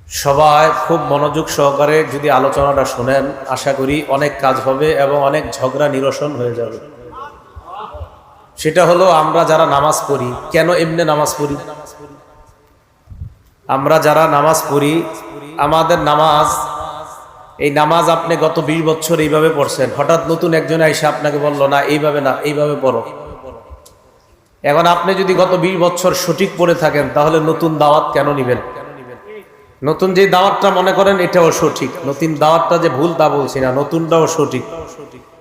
সবাই খুব মনোযোগ সহকারে যদি আলোচনাটা শুনেন, আশা করি অনেক কাজ হবে এবং অনেক ঝগড়া নিরসন হয়ে যাবে। সেটা হলো, আমরা যারা নামাজ পড়ি, কেন এমনি নামাজ পড়ি? আমরা যারা নামাজ পড়ি, আমাদের নামাজ, এই নামাজ আপনি গত 20 বছর এইভাবে পড়ছেন, হঠাৎ নতুন একজন এসে আপনাকে বলল না এইভাবে না, এইভাবে পড়ো। এখন আপনি যদি গত 20 বছর সঠিক পড়ে থাকেন, তাহলে নতুন দাওয়াত কেন নিবেন? নতুন যে দাওয়াতটা মনে করেন এটাও সঠিক, নতুন দাওয়াতটা যে ভুল তা বলছি না, নতুনটাও সঠিক।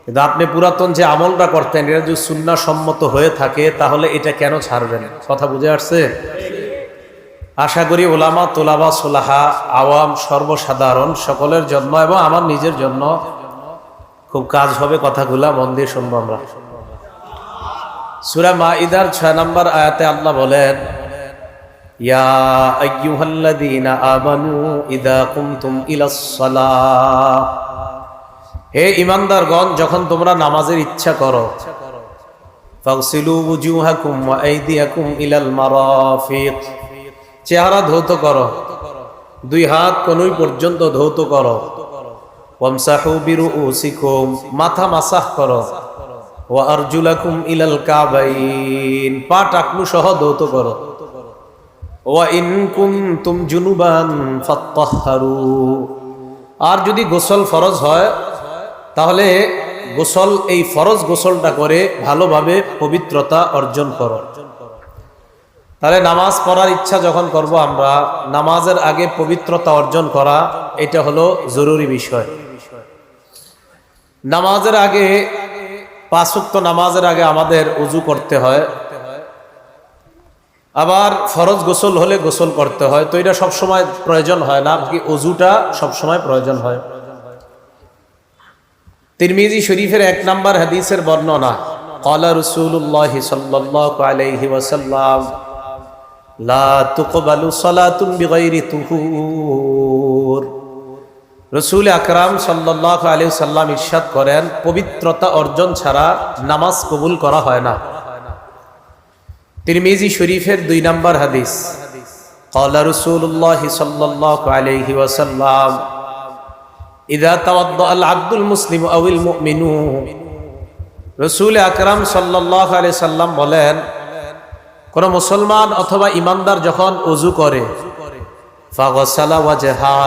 কিন্তু আপনি পুরাতন যে আমলটা করতেন, এটা যদি সুন্নাহ সম্মত হয়ে থাকে, তাহলে এটা কেন ছাড়বেন? কথা বুঝে আসছে? আশা করি ওলামা, তোলাবা, সোলাহা, আওয়াম, সর্বসাধারণ সকলের জন্য এবং আমার নিজের জন্য খুব কাজ হবে। কথাগুলা মন দিয়ে শুনবো আমরা। সূরা মাইদার 6 নম্বর আয়াতে আল্লাহ বলেন, ইয়া আইয়ুহাল্লাযীনা আমানু ইযা কুমতুম ইলাস সালাহ, হে ঈমানদারগণ, যখন তোমরা নামাজের ইচ্ছা করো, ফাগসিলু ওয়ুজুহাকুম ওয়া আইদিয়াকুম ইলাল মারাফিক, চেহারা ধৌত করো, 2 হাত কনুই পর্যন্ত ধৌত করো, ওয়ামসাহু বিরুউসিকুম, মাথা মাসাহ করো, ওয়া আরজুলাকুম ইলাল কাবাইন, পা টাকনু সহ ধৌত করো, ওয়া ইন কুনতুম জুনুবান ফাত্তাহহারু, আর যদি গোসল ফরজ হয় তাহলে গোসল, এই ফরজ গোসলটা করে ভালোভাবে পবিত্রতা অর্জন করো। তাহলে নামাজ পড়ার ইচ্ছা যখন করব আমরা, নামাজের আগে পবিত্রতা অর্জন করা, এটা হলো জরুরি বিষয়। নামাজের আগে, 5 ওয়াক্ত নামাজের আগে আমাদের ওযু করতে হয়, আবার ফরজ গোসল হলে গোসল করতে হয়। তো এটা সবসময় প্রয়োজন হয় না, কি ওযুটা সবসময় প্রয়োজন হয়। তিরমিজি শরীফের 1 নম্বর হাদিসের বর্ণনা, ক্বালা রাসূলুল্লাহ সাল্লাল্লাহু আলাইহি ওয়াসাল্লাম, লা তুকবালু সালাতুন বিগাইরি তুহুর। রাসূল আকরাম সাল্লাল্লাহু আলাইহি ওয়াসাল্লাম ইরশাদ করেন, পবিত্রতা অর্জন ছাড়া নামাজ কবুল করা হয় না। তিরমিজি শরীফের 2 নম্বর হাদিস, ক্বালা রাসূলুল্লাহ সাল্লাল্লাহু আলাইহি ওয়াসাল্লাম, ইযা তাওয়াদ্দা আল আবদুল মুসলিমু আওয়াল মুমিনু। রাসূল আকরাম সাল্লাল্লাহু আলাইহি সাল্লাম বলেন, কোন মুসলমান অথবা ইমানদার যখন ওযু করে, ফাগসালা ওয়াজহা,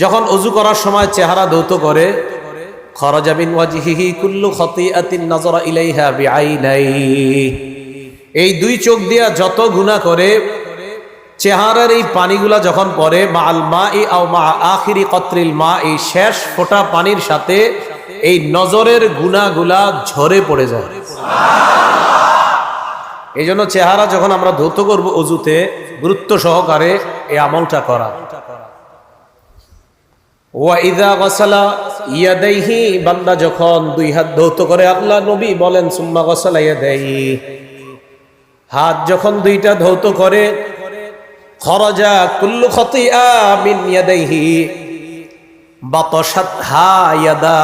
যখন ওযু করার সময় চেহারা ধৌত করে, খরাজা মিন ওয়াজহিহি কুল্লু খাতিআতিন নাযারা ইলাইহা বিআইনাইহি, এই 2 চোখ দিয়া যত গুনাহ করে, চেহারার এই পানিগুলা যখন পড়ে, মাআল মাই আও মা আখিরি কতরিল মা, এই শেষ ফোঁটা পানির সাথে এই নজরের গুনাহগুলা ঝরে পড়ে যায়। এই জন্য চেহারা যখন আমরা ধৌত করব ওযুতে, গুরুত্ব সহকারে এই আমলটা করা। ওয়া ইযা গাসালা ইয়াদাইহি, বান্দা যখন 2 হাত ধৌত করে, আল্লাহ নবী বলেন, সুম্মা গাসালা ইয়াদাইহি, হাত যখন 2টা ধৌত করে, খরাজা কুল্লু খাতিআ মিন ইয়াদাইহি বাতাশাতহা ইয়াদা,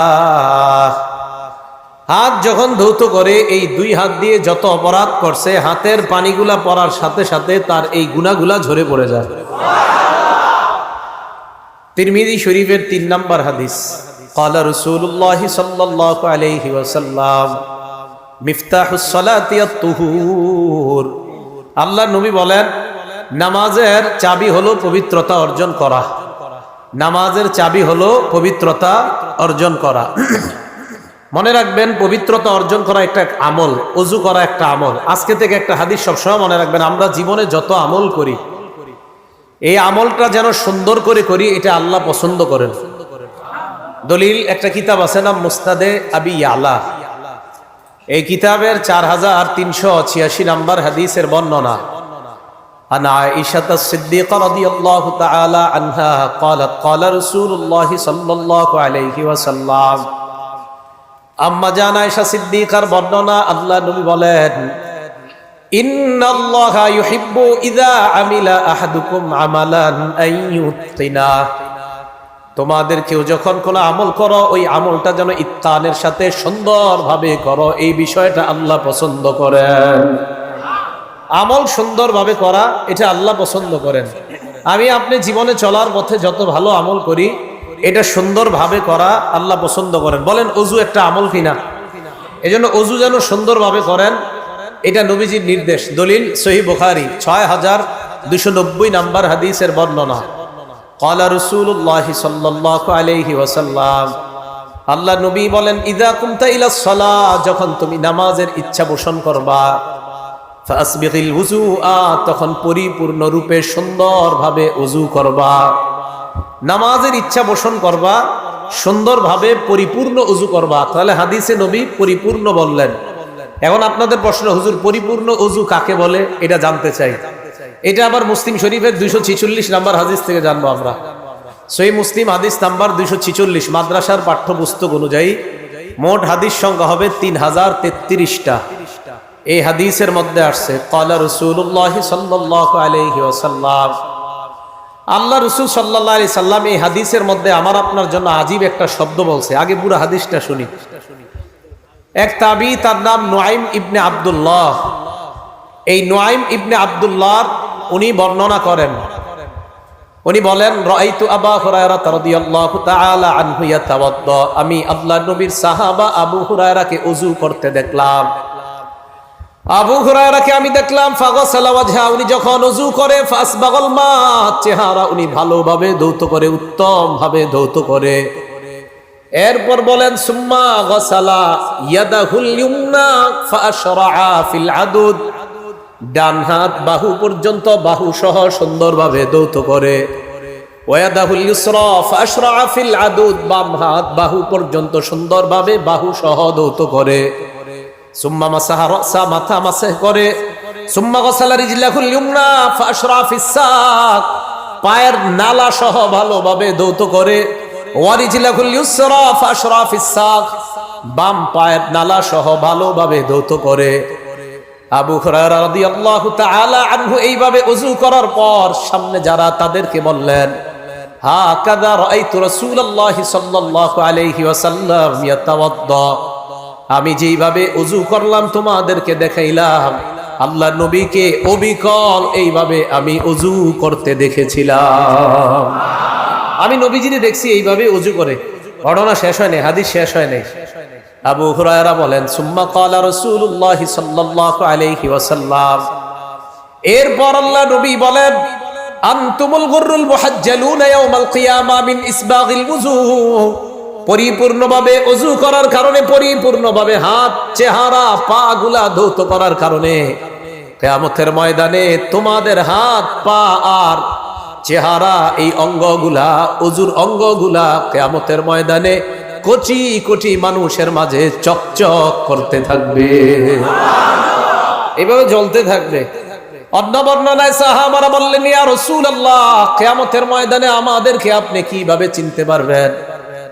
হাত যখন ধৌত করে, এই 2 হাত দিয়ে যত অপরাধ করছে, হাতের পানিগুলা পড়ার সাথে সাথে তার এই গুনাহগুলা ঝরে পড়ে যায়। তিরমিজি শরীফের 3 নম্বর হাদিস, ক্বালা রাসূলুল্লাহ সাল্লাল্লাহু আলাইহি ওয়াসাল্লাম, মিফতাহুস সালাতি আত-তুহুর, আল্লাহ নবী বলেন, নামাজের চাবি হলো পবিত্রতা অর্জন করা। নামাজের চাবি হলো পবিত্রতা অর্জন করা। মনে রাখবেন, পবিত্রতা অর্জন করা একটা আমল, ওযু করা একটা আমল। আজকে থেকে একটা হাদিস সবসময় মনে রাখবেন, আমরা জীবনে যত আমল করি, এই আমলটা যেন সুন্দর করে করি, এটা আল্লাহ পছন্দ করেন। দলিল একটা কিতাব আছে না, মুসনাদে আবি ইয়ালা, এই কিতাবের 4386 নম্বর হাদিসের বর্ণনা, আন আয়েশা সিদ্দিকা রাদিয়াল্লাহু তাআলা আনহা ক্বালাত, ক্বালা রাসূলুল্লাহ সাল্লাল্লাহু আলাইহি ওয়াসাল্লাম, আম্মা জান আয়েশা সিদ্দিকার বর্ণনা, আল্লাহ নবী বলেন, ইন্নাল্লাহা ইউহিব্বু ইযা আমিলা আহাদুকুম আমালান আইয়ুতকিনা, তোমাদের কেউ যখন কোনো আমল করো, ওই আমলটা যেন ইত্কানের সাথে সুন্দরভাবে করো, এই বিষয়টা আল্লাহ পছন্দ করেন। আমল সুন্দরভাবে করা, এটা আল্লাহ পছন্দ করেন। আমি আপনি জীবনে চলার পথে যত ভালো আমল করি এটা সুন্দরভাবে করা আল্লাহ পছন্দ করেন। বলেন অজু একটা আমল কিনা? এজন্য অজু যেন সুন্দরভাবে করেন, এটা নবীজির নির্দেশ। দলিল সহিহ বুখারী 6290 নাম্বার হাদিসের বর্ণনা। ক্বালা রাসূলুল্লাহ সাল্লাল্লাহু আলাইহি ওয়াসাল্লাম, আল্লাহ নবী বলেন, ইযা কুমতা ইলাস সালাহ, যখন তুমি নামাজের ইচ্ছা পোষণ করবা, ফাসবিগিল ওযুআ, তখন পরিপূর্ণ রূপে সুন্দরভাবে ওযু করবা। নামাজের ইচ্ছা পোষণ করবা, সুন্দরভাবে পরিপূর্ণ ওযু করবা। তাহলে হাদিসে নবী পরিপূর্ণ বললেন। এখন আপনাদের প্রশ্ন, হুজুর পরিপূর্ণ ওযু কাকে বলে এটা জানতে চাই। এটা আবার মুসলিম শরীফের 246 নাম্বার হাদিস থেকে জানবো আমরা। সহিহ মুসলিম হাদিস নাম্বার 246, মাদ্রাসার পাঠ্যপুস্তক অনুযায়ী মোট হাদিস সংখ্যা হবে 3033টা। এই হাদিসের মধ্যে আসছে, ক্বালা রাসূলুল্লাহ সাল্লাল্লাহু আলাইহি ওয়াসাল্লাম, আল্লাহ রাসূল সাল্লাল্লাহু আলাইহি সাল্লাম এই হাদিসের মধ্যে আমার আপনার জন্য আজীব একটা শব্দ বলছে। আগে পুরো হাদিসটা শুনি। এক তাবী, তার নাম নুআইম ইবনে আব্দুল্লাহ। এই নুআইম ইবনে আব্দুল্লাহ উনি বর্ণনা করেন, উনি বলেন, রাআইতু আবু হুরায়রা রাদিয়াল্লাহু তাআলা আনহু ইয়াতাওয়াদ্দা, আমি আল্লাহর নবীর সাহাবা আবু হুরায়রাকে ওযু করতে দেখলাম। আবু হুরায়রাকে আমি দেখলাম, ফাগসালা ওয়াজহা, উনি যখন ওযু করে, ফাসবাগাল মা, চেহারা উনি ভালোভাবে ধৌত করে, উত্তম ভাবে ধৌত করে। এরপর বলেন, সুম্মা গসালা ইয়াদাহুল ইউমনা ফাআশরাআ ফিল আদুদ, ডান হাত বাহু পর্যন্ত, বাহু সহ সুন্দরভাবে ধৌত করে। ওয়াদাহুল ইউসরা ফাআশরাআ ফিল আদুদ, বাম হাত বাহু পর্যন্ত সুন্দরভাবে বাহু সহ ধৌত করে। সুম্মা মাসাহা রাসা, মাথা মাসহ করে। সুম্মা গসালা রিজলাহুল ইউমনা ফাআশরাআ ফিস সাক, পায়ের নালা সহ ভালোভাবে ধৌত করে। ওয়ারিজলাহুল ইউসরা ফাআশরাআ ফিস সাক, বাম পায়ের নালা সহ ভালোভাবে ধৌত করে। আবু হুরায়রা রাদিয়াল্লাহু তাআলা আনহু এইভাবে ওযু করার পর সামনে যারা, তাদেরকে বললেন, হাকাযা রাআইতু রাসূলুল্লাহ সাল্লাল্লাহু আলাইহি ওয়াসাল্লাম ইয়াতাওয়াদ্দা, আমি যেইভাবে ওযু করলাম তোমাদেরকে দেখাইলাম, আল্লাহ নবীকে অবিকল এইভাবে আমি ওযু করতে দেখেছিলাম। আমি নবীজিকে দেখছি এইভাবে ওযু করে। ঘটনা শেষ হয় নাই, হাদিস শেষ হয় নাই। আবু হুরায়রা বলেন, সুম্মা ক্বালা রাসূলুল্লাহ সাল্লাল্লাহু আলাইহি ওয়াসাল্লাম, এরপর আল্লাহ নবী বলেন, আনতুমুল গুররুল মুহাজ্জালুনা ইয়াউমাল কিয়ামা মিন ইসবাগিল ওযু, পরিপূর্ণভাবে ওযু করার কারণে, পরিপূর্ণভাবে হাত, চেহারা, পা গুলা ধৌত করার কারণে কিয়ামতের ময়দানে তোমাদের হাত, পা আর চেহারা, এই অঙ্গগুলা, ওযুর অঙ্গগুলা কিয়ামতের ময়দানে কোটি কোটি মানুষের মাঝে চকচক করতে থাকবে, এইভাবে জ্বলতে থাকবে। অন্য বর্ণনায় সাহাবারা বললেন, ইয়া রাসূলুল্লাহ, কিয়ামতের ময়দানে আমাদেরকে আপনি কিভাবে চিনতে পারবেন?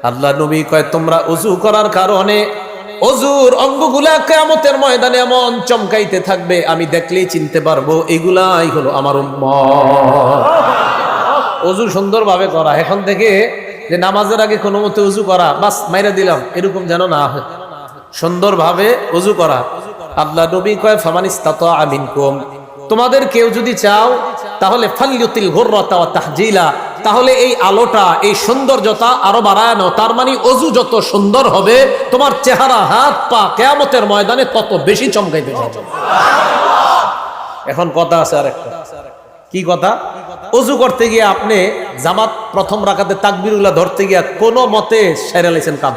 আল্লাহ নবী কয়, তোমরা ওযু করার কারণে ওযুর অঙ্গগুলা কিয়ামতের ময়দানে এমন চমকাইতে থাকবে, আমি দেখলেই চিনতে পারবো এগুলাই হলো আমার উম্মত। ওযু সুন্দরভাবে করা, এখন থেকে যে নামাজের আগে কোনো মতে ওযু করা, বাস মাইরা দিলাম, এরকম যেন না হয়। সুন্দরভাবে ওযু করা। আল্লাহ নবী কয়, ফামানিস্তাতা মিনকুম, তোমাদের কেউ যদি চাও তাহলে ফালইউতিল গুররাতা ওয়া তাহজিলা, তাহলে এই আলোটা, এই সৌন্দর্যতা আরো বাড়ায় নাও। তার মানে ওযু যত সুন্দর হবে, তোমার চেহারা, হাত, পা কিয়ামতের ময়দানে তত বেশি চমকাইতে থাকবে। এখন কথা আছে আরেকটা। কি কথা? ওযু করতে গিয়ে আপনি জামাত প্রথম রাকাতে তাকবীরুল্লাহ ধরতে গিয়া কোন মতে সেরে লাইছেন কাম,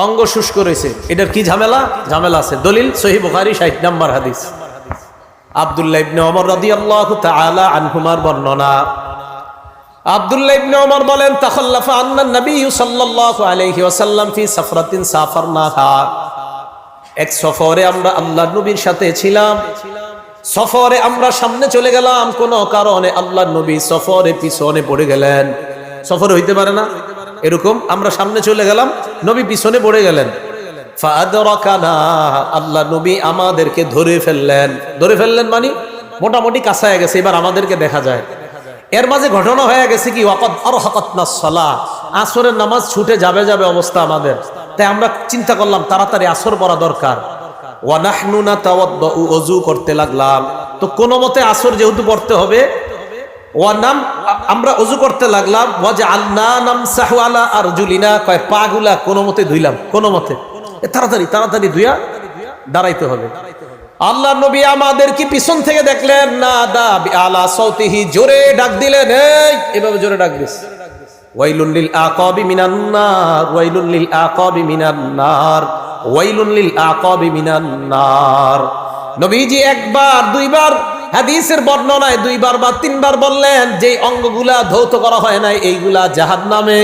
অঙ্গ শুষ্ক রয়েছে, এটার কি ঝামেলা? ঝামেলা আছে। দলিল সহিহ বুখারী 60 নাম্বার হাদিস। আব্দুল্লাহ ইবনে ওমর রাদিয়াল্লাহু তাআলা আনহুমার বর্ণনা। আব্দুল্লাহ ইবনে ওমর বলেন, তাখাল্লাফা আন্না নবী সাল্লাল্লাহু আলাইহি ওয়াসাল্লাম ফি সাফরাতিন সাফারনাহা, এক সফরে আমরা আল্লাহর নবীর সাথে ছিলাম। সফরে আমরা সামনে চলে গেলাম, কোন কারণে আল্লাহর নবী সফরে পিছনে পড়ে গেলেন। সফর হইতে পারে না এরকম, আমরা সামনে চলে গেলাম, নবী পিছনে পড়ে গেলেন। ফাআদরাকানা, আল্লাহ নবী আমাদেরকে ধরে ফেললেন। ধরে ফেললেন মানে মোটামুটি কাছায় গেছে, এবার আমাদেরকে দেখা যায়। এর মাঝে ঘটনা হয়ে গেছে কি, ওয়াকাদ আরহাকাতনাস সালাহ, আসরের নামাজ ছুটে যাবে যাবে অবস্থা আমাদের। তাই আমরা চিন্তা করলাম তাড়াতাড়ি আসর পড়া দরকার। ওয়া নাহনু নাতাওয়াদ্দু, ওযু করতে লাগলাম। তো কোন মতে আসর যেহেতু পড়তে হবে, নাম আমরা ওযু করতে লাগলাম, ওয়াজআলনা নামসাহু আলা আরজুলিনা, কয় পাগুলা কোনো মতে ধুইলাম, কোনো মতে তাড়াতাড়ি তাড়াতাড়ি ধুইয়া দাঁড়াইতে হবে। আল্লাহ নবী আমাদের কি পিছন থেকে দেখলেন না, দা আলা সাউতিহি, জোরে ডাক দিলেন, এই এভাবে জোরে ডাক দিস, ওয়াইলুল লিল আকাবি মিনান নার, ওয়াইলুল লিল আকাবি মিনান নার, ওয়াইলুল লিল আকাবি মিনান নার। নবীজি একবার দুইবার, হাদিসের বর্ণনায় দুইবার বা তিনবার বললেন, যে অঙ্গগুলা ধৌত করা হয় নাই এইগুলা জাহান্নামে,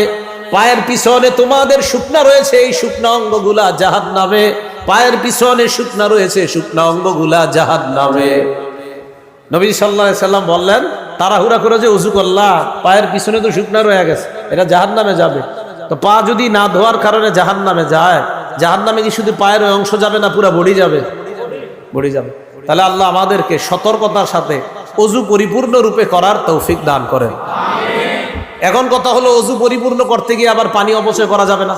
পায়ের পিছনে তোমাদের শুকনা রয়েছে, এই শুকনা অঙ্গগুলা জাহান্নামে, পায়ের পিছনে শুকনা রয়েছে, শুকনা অঙ্গগুলা জাহান্নামে। নবী সাল্লাল্লাহু আলাইহি সাল্লাম বললেন, তাড়াহুড়া করে যে ওযু করলা, পায়ের পিছনে তো শুকনা রয়ে গেছে, এটা জাহান্নামে যাবে। তো পা যদি না ধোয়ার কারণে জাহান্নামে যায়, জাহান্নামে কি শুধু পায়ের ওই অংশ যাবে না, পুরো বডি যাবে? বডি যাবে। তাহলে আল্লাহ আমাদেরকে সতর্কতার সাথে ওযু পরিপূর্ণ রূপে করার তৌফিক দান করেন। এখন কথা হলো, ওযু পরিপূর্ণ করতে গিয়ে আবার পানি অপচয় করা যাবে না?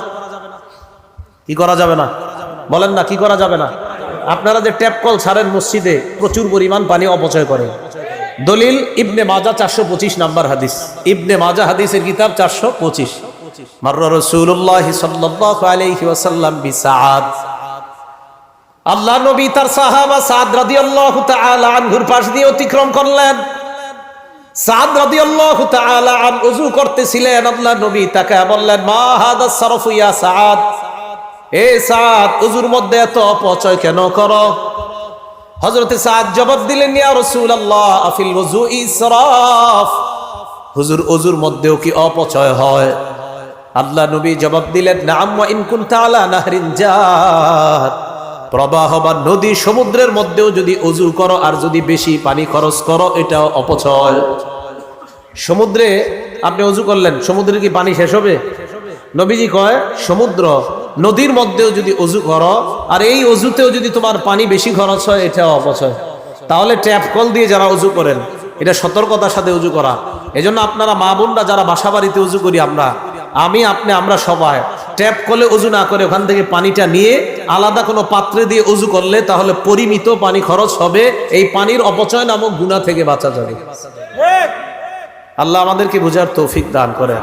কি করা যাবে না বলেন না, কি করা যাবে না? আপনারা যে ট্যাপ কল ছাড়েন মসজিদে, প্রচুর পরিমাণ পানি অপচয় করে। দলিল ইবনে মাজাহ 425 নাম্বার হাদিস, ইবনে মাজাহ হাদিসের কিতাব 425। মাররা রাসূলুল্লাহ সাল্লাল্লাহু আলাইহি ওয়াসাল্লাম বিসাআদ, আল্লাহ নবী তার সাহাবা সাদ রাদিয়াল্লাহু তাআলা আনহুর পাশ দিয়ে অতিক্রম করলেন। সাদ রাদিয়াল্লাহু তাআলা আন ওযু করতেছিলেন, আল্লাহ নবী তাকে বললেন, মা হাদা সারফু ইয়া সাদ, এ সাদ, ওযুর মধ্যে এত অপচয় কেন করো? হযরতে সাদ জবাব দিলেন, ইয়া রাসূলুল্লাহ আফিল ওযু ইসরাফ, হুজুর ওযুর মধ্যেও কি অপচয় হয়? আল্লাহ নবী জবাব দিলেন, নাম ওয়া ইন কুনতা আলা নাহরিন জার, প্রবাহমান নদী সমুদ্রের মধ্যেও যদি ওযু করো আর যদি বেশি পানি খরচ করো, এটাও অপচয়। সমুদ্রে আপনি ওযু করলেন, সমুদ্রে কি পানি শেষ হবে? নবীজি কয়, সমুদ্র নদীর মধ্যেও যদি ওযু করো আর এই ওযুতেও যদি তোমার পানি বেশি খরচ হয়, এটাও অপচয়। তাহলে ট্যাপ কল দিয়ে যারা ওযু করেন, এটা সতর্কতার সাথে ওযু করা। এজন্য আপনারা মা বোনরা যারা বাসা বাড়িতে ওযু করি, আমি আপনি আমরা সবাই ট্যাপ কলে ওযু না করে ওখান থেকে পানিটা নিয়ে আলাদা কোনো পাত্রে দিয়ে ওযু করলে তাহলে পরিমিত পানি খরচ হবে, এই পানির অপচয় নামক গুনাহ থেকে বাঁচা যাবে। আল্লাহ আমাদেরকে বুঝার তৌফিক দান করেন।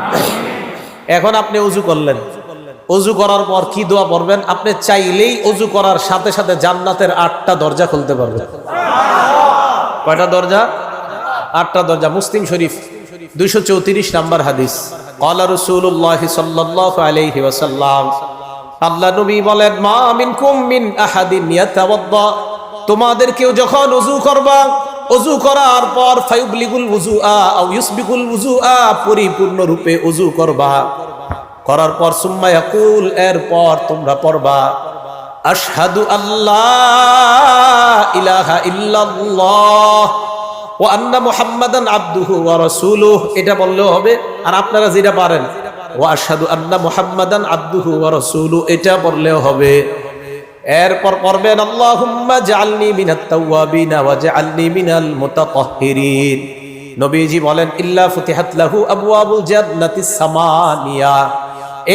এখন আপনি ওযু করলেন, ওযু করার পর কি দোয়া পড়বেন? আপনি চাইলেই ওযু করার সাথে সাথে জান্নাতের 8টা দরজা খুলতে পারবেন। কয়টা দরজা? 8টা দরজা। মুসলিম শরীফ 234 নাম্বার হাদিস। ক্বালা রাসূলুল্লাহ সাল্লাল্লাহু আলাইহি ওয়াসাল্লাম, আল্লাহ নবী বলেন, মা মিনকুম মিন আহাদিন ইয়াতাওয়াদ্দা, তোমাদের কেউ যখন ওযু করবা, ওযু করার পর ফায়ুবলিগুল ওযুআ আও ইউসবিকুল ওযুআ, পরিপূর্ণ রূপে ওযু করবা, করার পর সুম্মা ইয়াকুল, এরপর তোমরা পড়বা, আশহাদু আল্লাহ ইলাহা ইল্লাল্লাহ ওয়া আন্না মুহাম্মাদান আবদুহু ওয়া রাসূলুহু, এটা বললেও হবে। আর আপনারা যেটা পারেন, ওয়া আশহাদু আন্না মুহাম্মাদান আবদুহু ওয়া রাসূলুহু, এটা বললেও হবে। এরপর পড়বেন, আল্লাহুম্মা জাআলনি মিনাত তাওয়াবিনা ওয়া জাআলনি মিনাল মুতাতাহহিরিন। নবীজি বলেন, ইল্লা ফুতিহাত লাহু আবওয়াবুল জান্নাতিস সামানিয়া,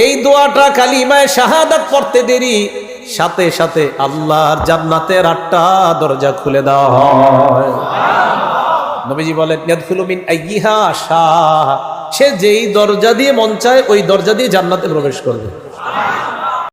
এই দোয়াটা কালিমায়ে শাহাদাত পড়তে দেরি সাথে সাথে আল্লাহর জান্নাতের 8টা দরজা খুলে দেওয়া হয়। নবীজি বলেন, ইয়াদখুলু মিন আইয়িহা শা, সে যেই দরজা দিয়ে মন চায় ওই দরজা দিয়ে জান্নাতে প্রবেশ করবে।